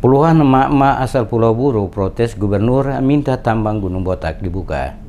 Puluhan emak-emak asal Pulau Buru protes gubernur minta tambang Gunung Botak dibuka.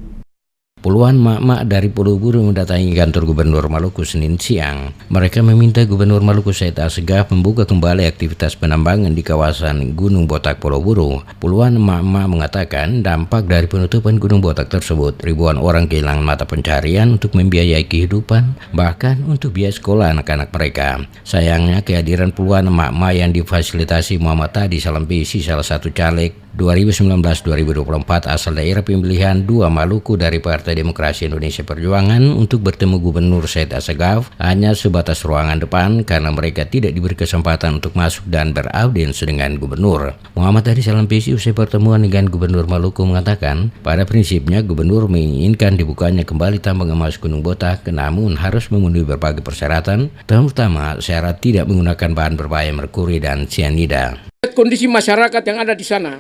Puluhan emak-emak dari Pulau Buru mendatangi kantor Gubernur Maluku Senin siang. Mereka meminta Gubernur Maluku Said Assegaf membuka kembali aktivitas penambangan di kawasan Gunung Botak Pulau Buru. Puluhan emak-emak mengatakan dampak dari penutupan Gunung Botak tersebut, ribuan orang kehilangan mata pencarian untuk membiayai kehidupan, bahkan untuk biaya sekolah anak-anak mereka. Sayangnya kehadiran puluhan emak-emak yang difasilitasi Muhammad Tadi Salampisi, salah satu caleg 2019-2024 asal daerah pemilihan 2 Maluku dari Partai Demokrasi Indonesia Perjuangan untuk bertemu Gubernur Said Assegaf hanya sebatas ruangan depan karena mereka tidak diberi kesempatan untuk masuk dan beraudiens dengan Gubernur. Muhammad Tadi Salampisi usai pertemuan dengan Gubernur Maluku mengatakan pada prinsipnya Gubernur menginginkan dibukanya kembali tambang emas Gunung Botak, namun harus memenuhi berbagai persyaratan, terutama syarat tidak menggunakan bahan berbahaya merkuri dan sianida. Kondisi masyarakat yang ada di sana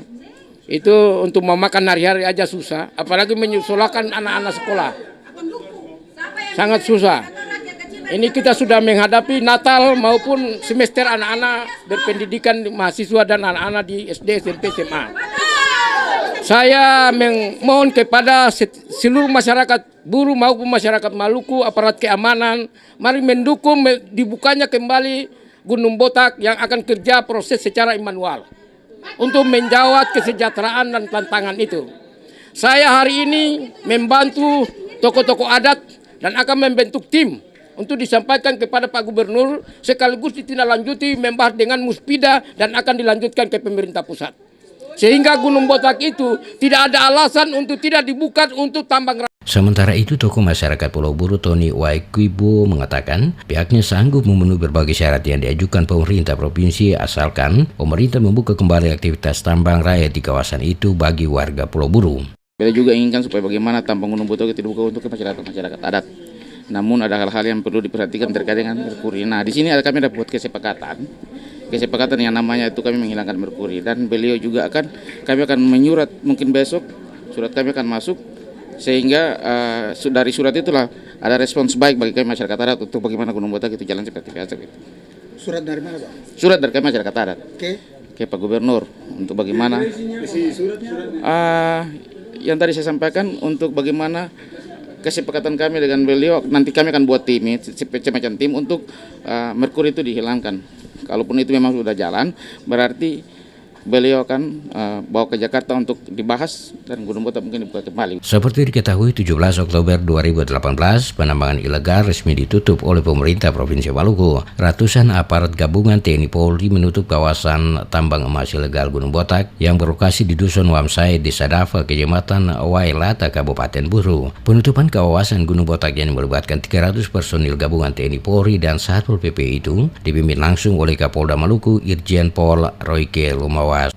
itu untuk memakan hari-hari aja susah, apalagi menyusulkan anak-anak sekolah. Sangat susah. Ini kita sudah menghadapi Natal maupun semester anak-anak berpendidikan mahasiswa dan anak-anak di SD, SMP, SMA. Saya memohon kepada seluruh masyarakat Buru maupun masyarakat Maluku, aparat keamanan, mari mendukung dibukanya kembali Gunung Botak yang akan kerja proses secara manual untuk menjawab kesejahteraan dan tantangan itu. Saya hari ini membantu tokoh-tokoh adat dan akan membentuk tim untuk disampaikan kepada Pak Gubernur sekaligus ditindaklanjuti membahas dengan Muspida dan akan dilanjutkan ke pemerintah pusat. Sehingga Gunung Botak itu tidak ada alasan untuk tidak dibuka untuk tambang. Sementara itu, tokoh masyarakat Pulau Buru Tony Waikuibo mengatakan pihaknya sanggup memenuhi berbagai syarat yang diajukan pemerintah provinsi asalkan pemerintah membuka kembali aktivitas tambang rakyat di kawasan itu bagi warga Pulau Buru. Kita juga inginkan supaya bagaimana tambang Gunung Botak itu dibuka untuk masyarakat adat. Namun ada hal-hal yang perlu diperhatikan terkait dengan merkuri. Nah, di sini kami ada buat kesepakatan yang namanya itu kami menghilangkan merkuri, dan beliau juga kami akan menyurat, mungkin besok surat kami akan masuk. Sehingga dari surat itulah ada respons baik bagi kami masyarakat adat untuk bagaimana Gunung Botak itu jalan seperti biasa. Surat dari mana, Pak? Surat dari kami masyarakat adat. Ke Pak Gubernur untuk bagaimana? Yang tadi saya sampaikan untuk bagaimana kesepakatan kami dengan beliau, nanti kami akan buat tim, semacam tim untuk merkuri itu dihilangkan. Kalaupun itu memang sudah jalan, berarti beliau akan bawa ke Jakarta untuk dibahas dan Gunung Botak mungkin dibuka kembali. Seperti diketahui 17 Oktober 2018, penambangan ilegal resmi ditutup oleh pemerintah Provinsi Maluku. Ratusan aparat gabungan TNI Polri menutup kawasan tambang emas ilegal Gunung Botak yang berlokasi di Dusun Wamsai, Desa Dava, Kecamatan Wailata, Kabupaten Buru. Penutupan kawasan Gunung Botak yang melibatkan 300 personil gabungan TNI Polri dan Satpol PP itu dipimpin langsung oleh Kapolda Maluku Irjen Pol Royke Lumawas.